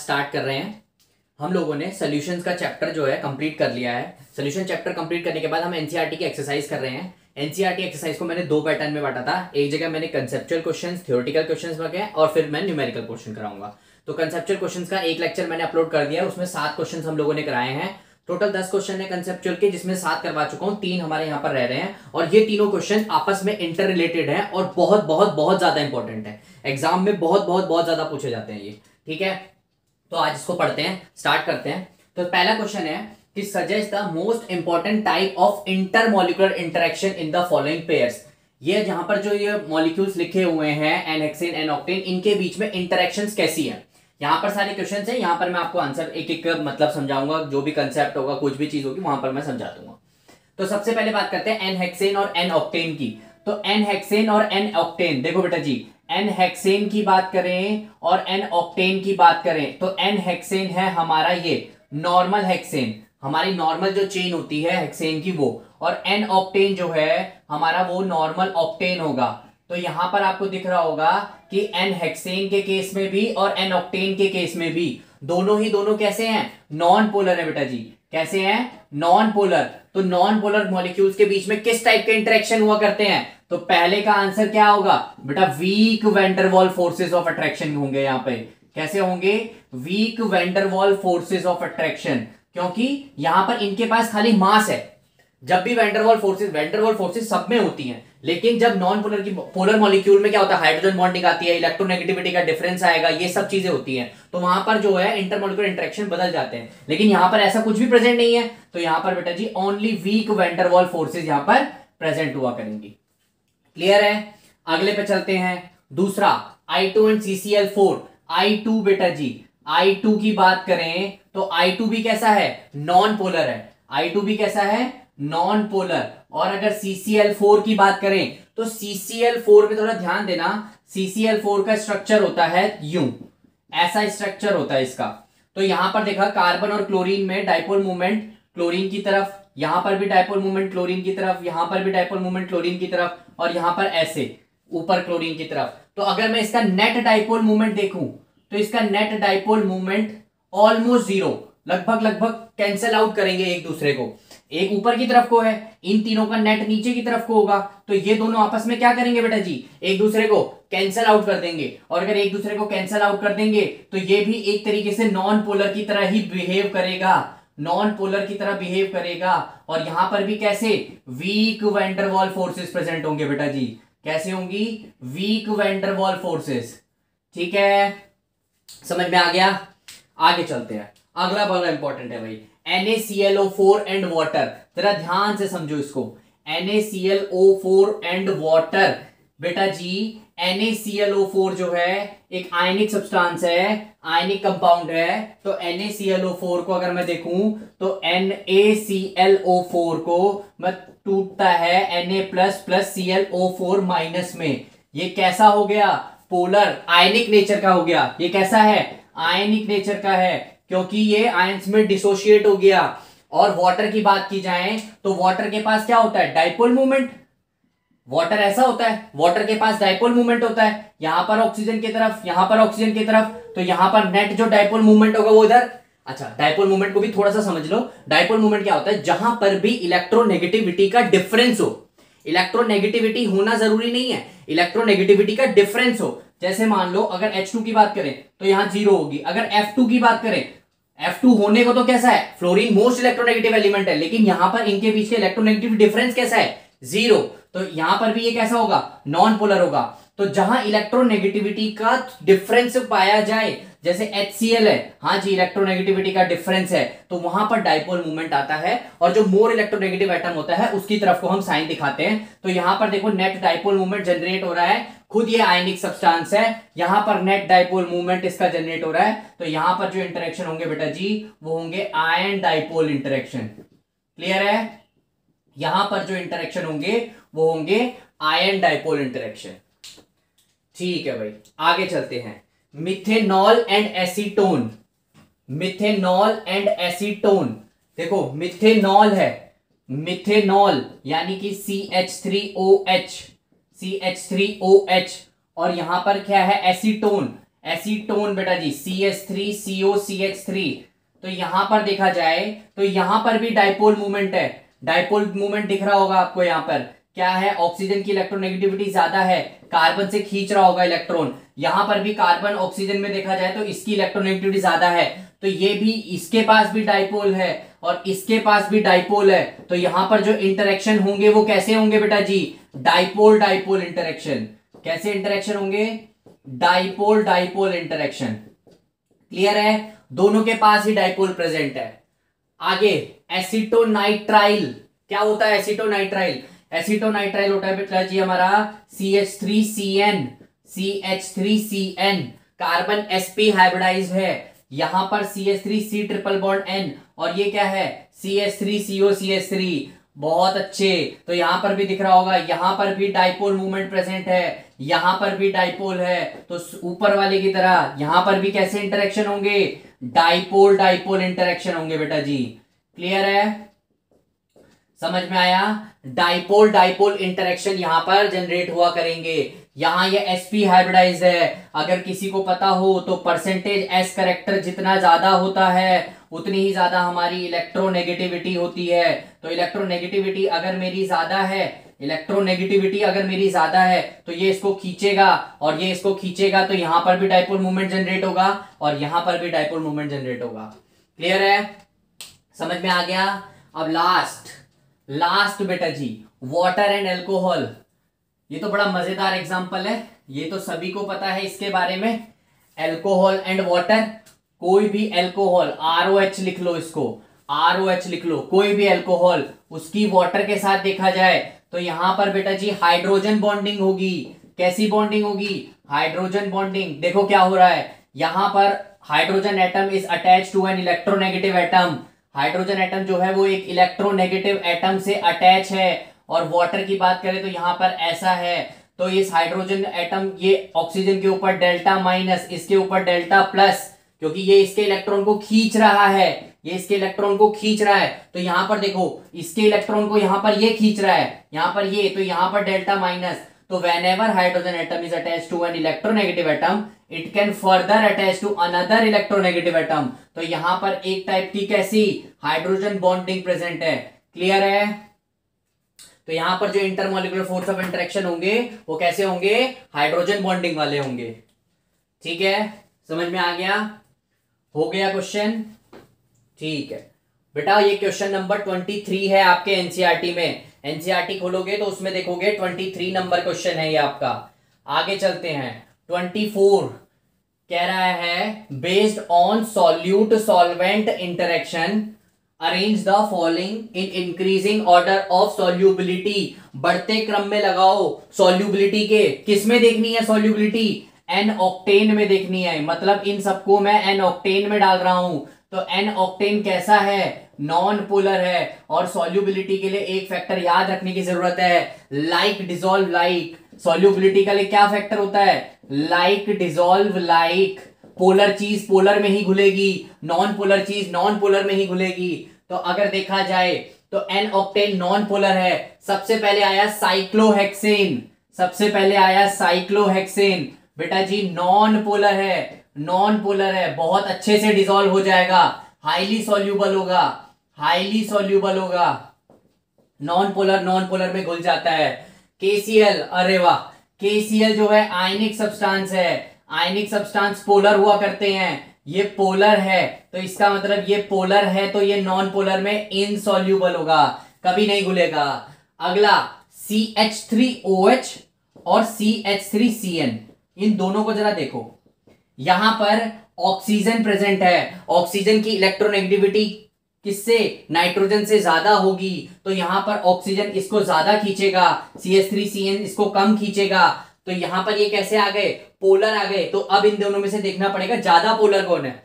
Start कर रहे हैं। हम लोगों ने सॉल्यूशंस का चैप्टर जो है कंप्लीट कर लिया है। सॉल्यूशन चैप्टर कंप्लीट करने के बाद हम एनसीईआरटी की एक्सरसाइज कर रहे हैं। एनसीईआरटी एक्सरसाइज को मैंने दो पैटर्न में बांटा था। एक जगह मैंने कंसेप्चुअल क्वेश्चंस, थ्योरेटिकल क्वेश्चंस वगैरह और फिर मैं न्यूमेरिकल क्वेश्चन कराऊंगा। तो कंसेप्चुअल क्वेश्चंस का एक लेक्चर मैंने अपलोड कर दिया, उसमें 7 क्वेश्चन हम लोगों ने कराए हैं। टोटल 10 क्वेश्चन है कंसेप्चुअल के, जिसमें 7 करवा चुका हूं, 3 हमारे यहाँ पर रह रहे हैं और ये तीनों क्वेश्चन आपस में इंटर रिलेटेड हैं और बहुत बहुत बहुत ज्यादा इंपॉर्टेंट है। एग्जाम में बहुत बहुत बहुत ज्यादा पूछे जाते हैं ये, ठीक है। तो आज इसको पढ़ते हैं, स्टार्ट करते हैं। तो पहला क्वेश्चन है कि suggest the most important type of intermolecular interaction in the following pairs. ये जहां पर जो ये मॉलिक्यूल्स लिखे हुए हैं एन-हेक्सेन, एन-ऑक्टेन, इनके बीच में इंटरेक्शंस कैसी है। यहाँ पर सारे क्वेश्चंस हैं, यहाँ पर मैं आपको आंसर एक एक मतलब समझाऊंगा, जो भी कंसेप्ट होगा, कुछ भी चीज होगी वहां पर मैं समझा दूंगा। तो सबसे पहले बात करते हैं एन-हेक्सेन और एन-ऑक्टेन की। तो एन-हेक्सेन और एन-ऑक्टेन, देखो बेटा जी, एन-हेक्सेन की बात करें और एन-ऑक्टेन की बात करें तो एन-हेक्सेन है हमारा ये नॉर्मल हेक्सेन, हमारी नॉर्मल जो चेन होती है हेक्सेन की वो, और एन-ऑक्टेन जो है हमारा वो नॉर्मल ऑक्टेन होगा। तो यहां पर आपको दिख रहा होगा कि एन-हेक्सेन के केस में भी और एन-ऑक्टेन के केस में भी दोनों कैसे हैं, नॉन पोलर है बेटा जी। कैसे हैं, नॉन पोलर। तो नॉन पोलर मॉलिक्यूल्स के बीच में किस टाइप के इंटरेक्शन हुआ करते हैं, तो पहले का आंसर क्या होगा बेटा, weak van der Waals forces of attraction होंगे। यहां पे कैसे होंगे, weak van der Waals forces of attraction, क्योंकि यहां पर इनके पास खाली मास है। जब भी वैंडरवॉल फोर्सेस सब में होती हैं, लेकिन जब नॉन पोलर की पोलर मॉलिक्यूल में क्या होता है, हाइड्रोजन बॉन्डिंग आती है, इलेक्ट्रोनेगेटिविटी का डिफरेंस आएगा, ये सब चीजें होती हैं। तो वहां पर जो है इंटरमॉलिक्यूलर इंटरेक्शन बदल जाते हैं, लेकिन यहां पर ऐसा कुछ भी प्रेजेंट नहीं है। तो यहां पर बेटा जी ओनली वीक वैंडरवॉल फोर्सेस यहां पर प्रेजेंट हुआ करेंगी। क्लियर है, अगले पे चलते हैं। दूसरा I2 एंड CCl4। I2 बेटा जी, I2 की बात करें तो I2 भी कैसा है, नॉन पोलर है। I2 भी कैसा है, नॉन पोलर। और अगर CCl4 की बात करें तो CCl4 पे थोड़ा ध्यान देना। CCl4 का स्ट्रक्चर होता है यूं, ऐसा स्ट्रक्चर होता है इसका। तो यहां पर देखा कार्बन और क्लोरीन में डाइपोल मूवमेंट क्लोरीन की तरफ, यहां पर भी डाइपोल मूवमेंट क्लोरीन की तरफ, यहां पर भी डाइपोल मूवमेंट क्लोरीन की तरफ, और यहां पर ऐसे ऊपर क्लोरीन की तरफ। तो अगर मैं इसका नेट डाइपोल मूवमेंट देखूं तो इसका net dipole movement almost zero, लगभग कैंसिल आउट करेंगे एक दूसरे को। एक ऊपर की तरफ को है, इन तीनों का नेट नीचे की तरफ को होगा, तो ये दोनों आपस में क्या करेंगे बेटा जी, एक दूसरे को कैंसिल आउट कर देंगे। और अगर एक दूसरे को कैंसिल आउट कर देंगे तो ये भी एक तरीके से नॉन पोलर की तरह ही बिहेव करेगा, नॉन पोलर की तरह बिहेव करेगा। और यहां पर भी कैसे, वीक वैंडरवॉल फोर्सेस प्रेजेंट होंगे बेटा जी। कैसे होंगी, वीक वैंडरवॉल फोर्सेस। ठीक है, समझ में आ गया। आगे चलते हैं, अगला बड़ा इंपॉर्टेंट है भाई, NaClO4 एंड वाटर। जरा ध्यान से समझो इसको, NaClO4 एंड वाटर। बेटा जी NaClO4 जो है एक आयनिक सब्सटेंस है, आयनिक कंपाउंड है। तो NaClO4 को अगर मैं देखूं तो NaClO4 को मैं टूटता है Na++ClO4- में। ये कैसा हो गया, पोलर आयनिक नेचर का हो गया। ये कैसा है, आयनिक नेचर का है, क्योंकि ये आयंस में डिसोशिएट हो गया। और वाटर की बात की जाए तो वाटर के पास क्या होता है, डाइपोल मूवमेंट। वाटर ऐसा होता है, वाटर के पास डाइपोल मूवमेंट होता है, यहां पर ऑक्सीजन की तरफ, यहां पर ऑक्सीजन की तरफ। तो यहां पर नेट जो डाइपोल मूवमेंट होगा वो इधर। अच्छा, डाइपोल मूवमेंट को भी थोड़ा सा समझ लो। डाइपोल मूवमेंट क्या होता है, जहां पर भी इलेक्ट्रोनेगेटिविटी का डिफरेंस हो। इलेक्ट्रोनेगेटिविटी होना जरूरी नहीं है, इलेक्ट्रोनेगेटिविटी का डिफरेंस हो। जैसे मान लो अगर H2 की बात करें तो यहां 0 होगी। अगर F2 की बात करें, F2 होने को तो कैसा है, फ्लोरीन मोस्ट इलेक्ट्रोनेगेटिव एलिमेंट है, लेकिन यहां पर इनके बीच के इलेक्ट्रोनेगेटिव डिफरेंस कैसा है, 0। तो यहां पर भी ये कैसा होगा, नॉन पोलर होगा। तो जहां इलेक्ट्रोनेगेटिविटी का डिफरेंस पाया जाए, जैसे HCl है, हाँ जी इलेक्ट्रोनेगेटिविटी का डिफरेंस है, तो वहां पर डाइपोल मूवमेंट आता है। और जो मोर इलेक्ट्रोनेगेटिव एटम होता है उसकी तरफ को हम साइन दिखाते हैं। तो यहां पर देखो नेट डाइपोल मूवमेंट जनरेट हो रहा है, खुद ये आयनिक सब्सटेंस है, यहां पर नेट डाइपोल मूवमेंट इसका जनरेट हो रहा है। तो यहां पर जो इंटरेक्शन होंगे बेटा जी वो होंगे आयन डाइपोल इंटरेक्शन। क्लियर है, यहां पर जो इंटरेक्शन होंगे वो होंगे आयन डाइपोल इंटरेक्शन। ठीक है भाई, आगे चलते हैं। Methanol and acetone. Methanol and acetone, देखो मिथेनॉल है, मिथेनॉल यानी कि CH3OH, CH3OH, और यहां पर क्या है, एसीटोन। एसीटोन बेटा जी CH3COCH3। तो यहां पर देखा जाए तो यहां पर भी डाइपोल मूवमेंट है, डाइपोल मूवमेंट दिख रहा होगा आपको। यहां पर क्या है, ऑक्सीजन की इलेक्ट्रोनेगेटिविटी ज्यादा है, कार्बन से खींच रहा होगा इलेक्ट्रॉन। यहां पर भी कार्बन ऑक्सीजन में देखा जाए तो इसकी इलेक्ट्रोनेगेटिविटी ज्यादा है, तो ये भी इसके पास भी डाइपोल है और इसके पास भी डाइपोल है। तो यहां पर जो इंटरेक्शन होंगे वो कैसे होंगे बेटा जी, डाइपोल डाइपोल इंटरेक्शन। कैसे इंटरेक्शन होंगे, डाइपोल डाइपोल इंटरेक्शन। क्लियर है, दोनों के पास ही डाइपोल प्रेजेंट है। आगे एसीटोनाइट्राइल, क्या होता है एसीटोनाइट्राइल, एसीटोनाइट्राइल होता है बेटा जी हमारा CH3CN कार्बन sp हाइब्रिडाइज्ड है, यहां पर CH3C ट्रिपल बॉन्ड N और ये क्या है CH3COCH3। बहुत अच्छे, तो यहां पर भी दिख रहा होगा, यहां पर भी डाइपोल मूवमेंट प्रेजेंट है, यहां पर भी डाइपोल है। तो ऊपर वाले की तरह यहां पर भी कैसे इंटरेक्शन होंगे, डाइपोल डाइपोल इंटरेक्शन होंगे बेटा जी। क्लियर है, समझ में आया, डाइपोल डाइपोल इंटरेक्शन यहां पर जनरेट हुआ करेंगे। यहां ये sp हाइब्रिडाइज है, अगर किसी को पता हो तो परसेंटेज s करेक्टर जितना ज्यादा होता है उतनी ही ज्यादा हमारी इलेक्ट्रोनेगेटिविटी होती है। तो इलेक्ट्रोनेगेटिविटी अगर मेरी ज्यादा है, इलेक्ट्रोनेगेटिविटी अगर मेरी ज्यादा है तो ये इसको खींचेगा और ये इसको खींचेगा, तो यहां पर भी डाइपोल मूवमेंट जनरेट होगा और यहां पर भी डाइपोल मूवमेंट जनरेट होगा। क्लियर है, समझ में आ गया। अब लास्ट बेटा जी वाटर एंड एल्कोहल, ये तो बड़ा मजेदार एग्जांपल है, ये तो सभी को पता है इसके बारे में। एल्कोहल एंड वाटर, कोई भी एल्कोहल ROH लिख लो, इसको ROH लिख लो, कोई भी एल्कोहल उसकी वाटर के साथ देखा जाए तो यहां पर बेटा जी हाइड्रोजन बॉन्डिंग होगी। कैसी बॉन्डिंग होगी, हाइड्रोजन बॉन्डिंग। देखो क्या हो रहा है, यहां पर hydrogen atom is attach to an electronegative atom, hydrogen atom जो है वो एक इलेक्ट्रोनेगेटिव एटम से अटैच है। और वाटर की बात करें तो यहां पर ऐसा है, तो इस हाइड्रोजन एटम ये ऑक्सीजन के ऊपर डेल्टा माइनस, इसके ऊपर डेल्टा प्लस, क्योंकि ये इसके इलेक्ट्रॉन को खींच रहा है, ये इसके इलेक्ट्रॉन को खींच रहा है। तो यहां पर देखो इसके इलेक्ट्रॉन को यहां पर ये खींच रहा है, यहां पर ये, तो यहां पर डेल्टा माइनस। तो whenever hydrogen atom is attached to an electronegative atom, it can further attach to another electronegative atom। तो यहां पर एक टाइप की कैसी हाइड्रोजन बॉन्डिंग प्रेजेंट है। क्लियर है, तो यहां पर जो इंटरमोलिकुलर फोर्स ऑफ इंटरेक्शन होंगे वो कैसे होंगे, हाइड्रोजन बॉन्डिंग वाले होंगे। ठीक है, समझ में आ गया, हो गया क्वेश्चन। ठीक है बेटा, ये क्वेश्चन नंबर 23 है आपके एनसीईआरटी में। एनसीईआरटी खोलोगे तो उसमें देखोगे 23 नंबर क्वेश्चन है ये आपका। आगे चलते हैं, 24 कह रहा है based on solute solvent interaction arrange the following in increasing order of solubility. बढ़ते क्रम में लगाओ सॉल्युबिलिटी के, किसमें देखनी है सॉल्युबिलिटी, एन ऑक्टेन में देखनी है। मतलब इन सबको मैं एन ऑक्टेन में डाल रहा हूं। तो एन ऑक्टेन कैसा है, नॉन पोलर है। और सॉल्युबिलिटी के लिए एक फैक्टर याद रखने की जरूरत है, लाइक डिसॉल्व लाइक। सॉल्युबिलिटी के लिए क्या फैक्टर होता है, लाइक डिसॉल्व लाइक। पोलर चीज पोलर में ही घुलेगी, नॉन पोलर चीज नॉन पोलर में ही घुलेगी। तो अगर देखा जाए तो एन ऑक्टेन नॉन पोलर है। सबसे पहले आया साइक्लोहेक्सेन, सबसे पहले आया साइक्लोहेक्सेन, बेटा जी नॉन पोलर है, नॉन पोलर है, बहुत अच्छे से डिसॉल्व हो जाएगा, हाईली सॉल्यूबल होगा, हाईली सॉल्यूबल होगा, नॉन पोलर में घुल जाता है। KCl, अरे वाह, KCl जो है आयनिक सब्सटेंस है, आयनिक सब्सटेंस पोलर हुआ करते हैं, ये पोलर है, तो इसका मतलब ये पोलर है तो ये नॉन पोलर में इनसॉल्यूबल होगा, कभी नहीं घुलेगा। अगला CH3OH और CH3CN, इन दोनों को जरा देखो, यहां पर ऑक्सीजन प्रेजेंट है, ऑक्सीजन की इलेक्ट्रोनेगेटिविटी किससे, नाइट्रोजन से ज्यादा होगी, तो यहां पर ऑक्सीजन इसको ज्यादा खींचेगा, CH3CN इसको कम खींचेगा। तो यहां पर ये कैसे आ गए, पोलर आ गए। तो अब इन दोनों में से देखना पड़ेगा ज्यादा पोलर कौन है,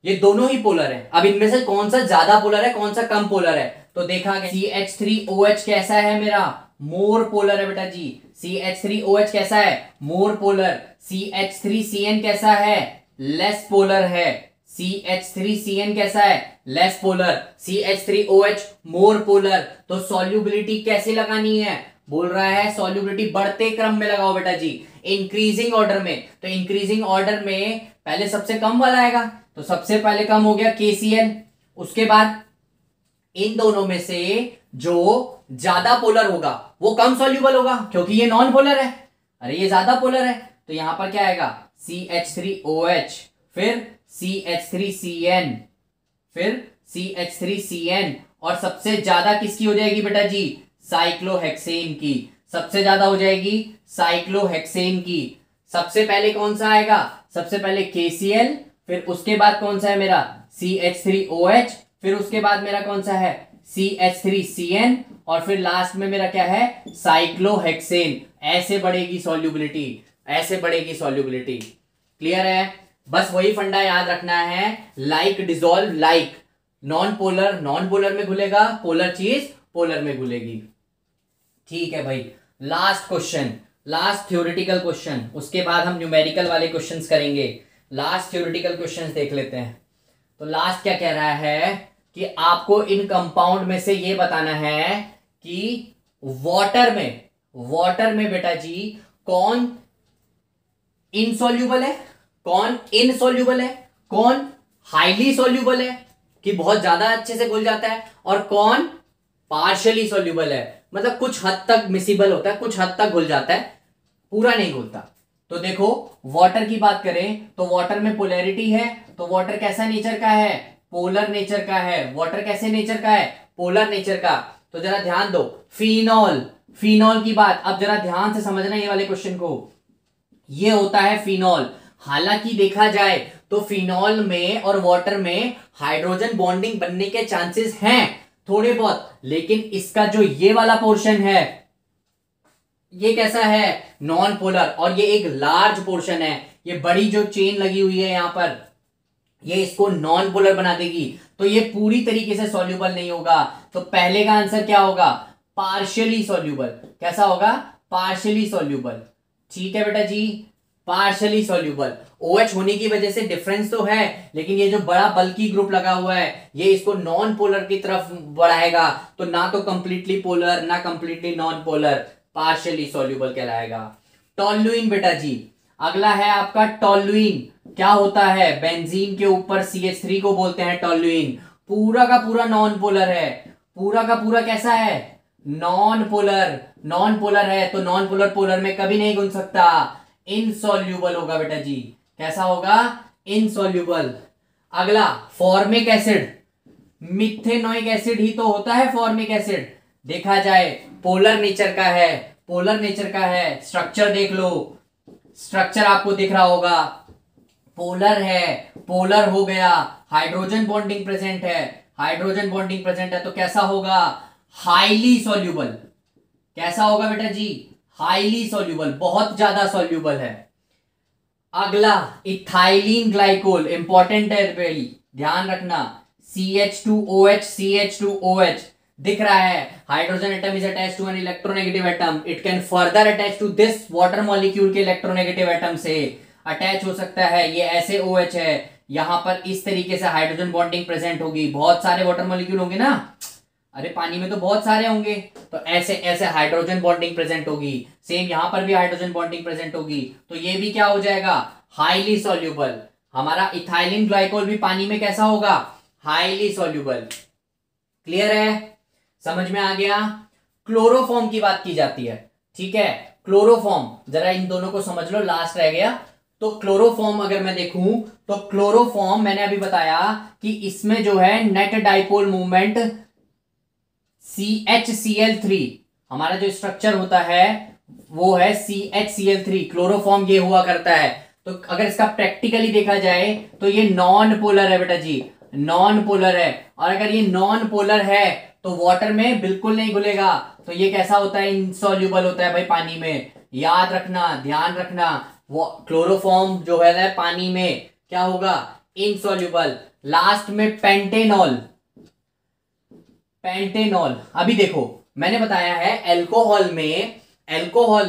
ये दोनों ही पोलर है, अब इनमें से कौन सा ज्यादा पोलर है कौन सा कम पोलर है। तो देखा गया CH3OH कैसा है मेरा, मोर पोलर है बेटा जी, CH3OH कैसा है, मोर पोलर। CH3CN कैसा है, लेस पोलर है, CH3CN कैसा है, less polar. CH3OH more polar. तो सॉल्युबिलिटी कैसे लगानी है, बोल रहा है सॉल्युबिलिटी बढ़ते क्रम में लगाओ बेटा जी। इंक्रीजिंग ऑर्डर में, तो इंक्रीजिंग ऑर्डर में पहले सबसे कम वाला आएगा, तो सबसे पहले कम हो गया KCl। उसके बाद इन दोनों में से जो ज्यादा पोलर होगा वो कम सॉल्यूबल होगा, क्योंकि ये नॉन पोलर है, अरे ये ज्यादा पोलर है, तो यहां पर क्या आएगा CH3OH, फिर CH3CN, फिर CH3CN, और सबसे ज्यादा किसकी हो जाएगी बेटा जी, साइक्लोहेक्सेन की, सबसे ज्यादा हो जाएगी साइक्लोहेक्सेन की। सबसे पहले कौन सा आएगा, सबसे पहले KCl, फिर उसके बाद कौन सा है मेरा CH3OH, फिर उसके बाद मेरा कौन सा है CH3CN, और फिर लास्ट में मेरा क्या है साइक्लोहेक्सेन। ऐसे बढ़ेगी सॉल्युबिलिटी, ऐसे बढ़ेगी सॉल्युबिलिटी। क्लियर है? बस वही फंडा याद रखना है, like dissolve like, non polar non polar में घुलेगा, पोलर चीज पोलर में घुलेगी। ठीक है भाई, last question, last theoretical question, उसके बाद हम न्यूमेरिकल वाले क्वेश्चंस करेंगे। लास्ट थ्योरेटिकल क्वेश्चंस देख लेते हैं। तो लास्ट क्या कह रहा है कि आपको इन कंपाउंड में से ये बताना है कि वाटर में बेटा जी कौन इनसॉल्यूबल है, कौन इनसॉल्यूबल है, कौन हाईली सॉल्यूबल है कि बहुत ज्यादा अच्छे से घुल जाता है, और कौन पार्शियली सॉल्यूबल है, मतलब कुछ हद तक मिसिबल होता है, कुछ हद तक घुल जाता है, पूरा नहीं घुलता। तो देखो वाटर की बात करें तो वाटर में पोलैरिटी है, तो वाटर कैसा नेचर का है, पोलर नेचर का है। वाटर कैसे नेचर का है, पोलर नेचर का। तो जरा ध्यान दो, फिनॉल, फिनॉल की बात अब जरा ध्यान से समझना ये वाले क्वेश्चन को, ये होता है फिनॉल। हालांकि देखा जाए तो फिनॉल में और वाटर में हाइड्रोजन बॉन्डिंग बनने के चांसेस हैं थोड़े बहुत, लेकिन इसका जो ये वाला पोर्शन है ये कैसा है, नॉन पोलर, और ये एक लार्ज पोर्शन है, ये बड़ी जो चेन लगी हुई है यहां पर, ये इसको नॉन पोलर बना देगी, तो ये पूरी तरीके से सॉल्यूबल नहीं होगा। तो पहले का आंसर क्या होगा, पार्शियली सॉल्यूबल। कैसा होगा, पार्शियली सॉल्यूबल। ठीक है बेटा जी, पार्शियली सॉल्यूबल। OH होने की वजह से डिफरेंस तो है, लेकिन ये जो बड़ा बल्की ग्रुप लगा हुआ है ये इसको नॉन पोलर की तरफ बढ़ाएगा, तो ना तो कंप्लीटली पोलर ना completely non polar, partially soluble कहलाएगा। टॉल्यूइन बेटा जी, अगला है आपका टॉल्यूइन। क्या होता है, बेंजीन के ऊपर CH3 को बोलते हैं टॉल्यूइन। पूरा का पूरा नॉन पोलर है, पूरा का पूरा कैसा है, नॉन पोलर, नॉन पोलर है, तो नॉन पोलर पोलर में कभी नहीं घुल सकता, इनसॉल्यूबल होगा बेटा जी। कैसा होगा, इनसॉल्यूबल। अगला फॉर्मिक एसिड, मिथेनोइक एसिड ही तो होता है फॉर्मिक एसिड। देखा जाए पोलर नेचर का है, पोलर नेचर का है। स्ट्रक्चर देख लो, स्ट्रक्चर आपको दिख रहा होगा, पोलर है, पोलर हो गया, हाइड्रोजन बॉन्डिंग प्रेजेंट है, हाइड्रोजन बॉन्डिंग प्रेजेंट है, तो कैसा होगा, हाईली सॉल्यूबल। कैसा होगा बेटा जी, हाईली सॉल्यूबल, बहुत ज्यादा सॉल्यूबल है। अगला इथाइलिन ग्लाइकोल, इंपॉर्टेंट है भाई, ध्यान रखना। CH2OH, CH2OH दिख रहा है, hydrogen atom is attached to an electronegative atom, it can further attach to this water molecule के इलेक्ट्रोनेगेटिव एटम से अटैच हो सकता है। ये ऐसे OH है, यहां पर इस तरीके से हाइड्रोजन बॉन्डिंग प्रेजेंट होगी। बहुत सारे वाटर मॉलिक्यूल होंगे ना, अरे पानी में तो बहुत सारे होंगे, तो ऐसे ऐसे हाइड्रोजन बॉन्डिंग प्रेजेंट होगी। सेम यहां पर भी हाइड्रोजन बॉन्डिंग प्रेजेंट होगी, तो ये भी क्या हो जाएगा, हाईली सॉल्यूबल। हमारा इथाइलिन ग्लाइकोल भी पानी में कैसा होगा, हाईली सॉल्यूबल। क्लियर है, समझ में आ गया। क्लोरोफॉर्म की बात की जाती है, ठीक है। क्लोरोफॉर्म जरा इन दोनों को समझ लो, लास्ट रह गया। तो क्लोरोफॉर्म अगर मैं देखूं तो क्लोरोफॉर्म मैंने अभी बताया कि इसमें जो है नेट डाइपोल मूवमेंट CHCl3, हमारा जो स्ट्रक्चर होता है वो है CHCl3, क्लोरोफॉर्म ये हुआ करता है। तो अगर इसका प्रैक्टिकली देखा जाए तो ये नॉन पोलर है बेटा जी, नॉन पोलर है, और अगर ये नॉन पोलर है तो वाटर में बिल्कुल नहीं घुलेगा, तो ये कैसा होता है, इनसॉल्यूबल होता है भाई पानी में। याद रखना, ध्यान रखना, वो क्लोरोफॉर्म जो है पानी में क्या होगा, इनसॉल्यूबल। लास्ट में पेंटेनॉल, पेंटेनॉल। अभी देखो मैंने बताया है अल्कोहल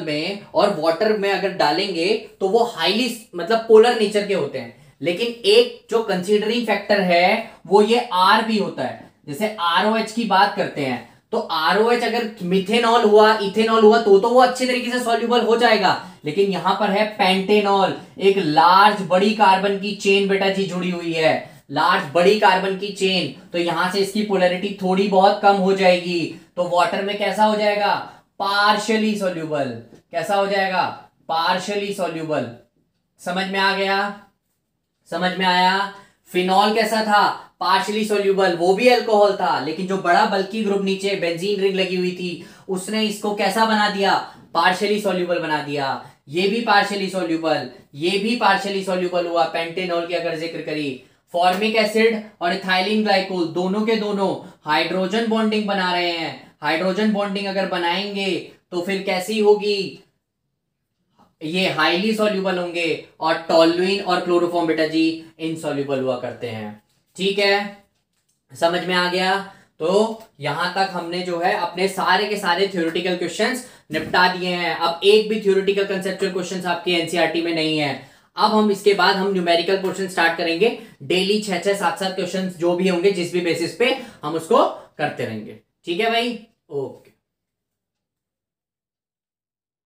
में और वाटर में अगर डालेंगे तो वो हाईली मतलब पोलर नेचर के होते हैं, लेकिन एक जो कंसीडरिंग फैक्टर है वो ये R भी होता है। जैसे ROH की बात करते हैं तो आरओएच अगर मिथेनॉल हुआ, इथेनॉल हुआ तो वो अच्छे तरीके से सॉल्युबल हो जाएगा, लेकिन यहां पर है पेंटेनॉल, एक लार्ज बड़ी कार्बन की चेन बेटा जी जुड़ी हुई है, लार्ज बड़ी कार्बन की चेन, तो यहां से इसकी पोलैरिटी थोड़ी बहुत कम हो जाएगी, तो वाटर में कैसा हो जाएगा, पार्शियली सॉल्युबल, कैसा हो जाएगा, पार्शियली सॉल्युबल। समझ में आ गया, समझ में आया। फिनॉल कैसा था, पार्शियली सॉल्युबल, वो भी अल्कोहल था, लेकिन जो बड़ा बल्कि ग्रुप नीचे बेंजीन रिंग लगी हुई थी उसने इसको कैसा बना दिया, पार्शियली सॉल्युबल बना दिया। ये भी पार्शियली सॉल्युबल, ये भी पार्शियली सॉल्युबल हुआ। पेंटेनॉल की अगर जिक्र करी, फॉर्मिक एसिड और इथाइलिन ग्लाइकोल दोनों के दोनों हाइड्रोजन बॉन्डिंग बना रहे हैं। हाइड्रोजन बॉन्डिंग अगर बनाएंगे तो फिर कैसी होगी, ये हाईली सॉल्युबल होंगे, और टॉल्यूइन और क्लोरोफॉर्म बेटा जी इनसॉल्युबल हुआ करते हैं। ठीक है, समझ में आ गया। तो यहां तक हमने जो है अपने सारे के सारे थ्योरेटिकल क्वेश्चंस निपटा दिए हैं। अब एक भी थ्योरेटिकल कंसेप्चुअल क्वेश्चंस आपके एनसीईआरटी में नहीं है। अब हम इसके बाद हम न्यूमेरिकल क्वेश्चन स्टार्ट करेंगे, डेली 6-6, 7-7 क्वेश्चन जो भी होंगे जिस भी बेसिस पे हम उसको करते रहेंगे। ठीक है भाई, ओके।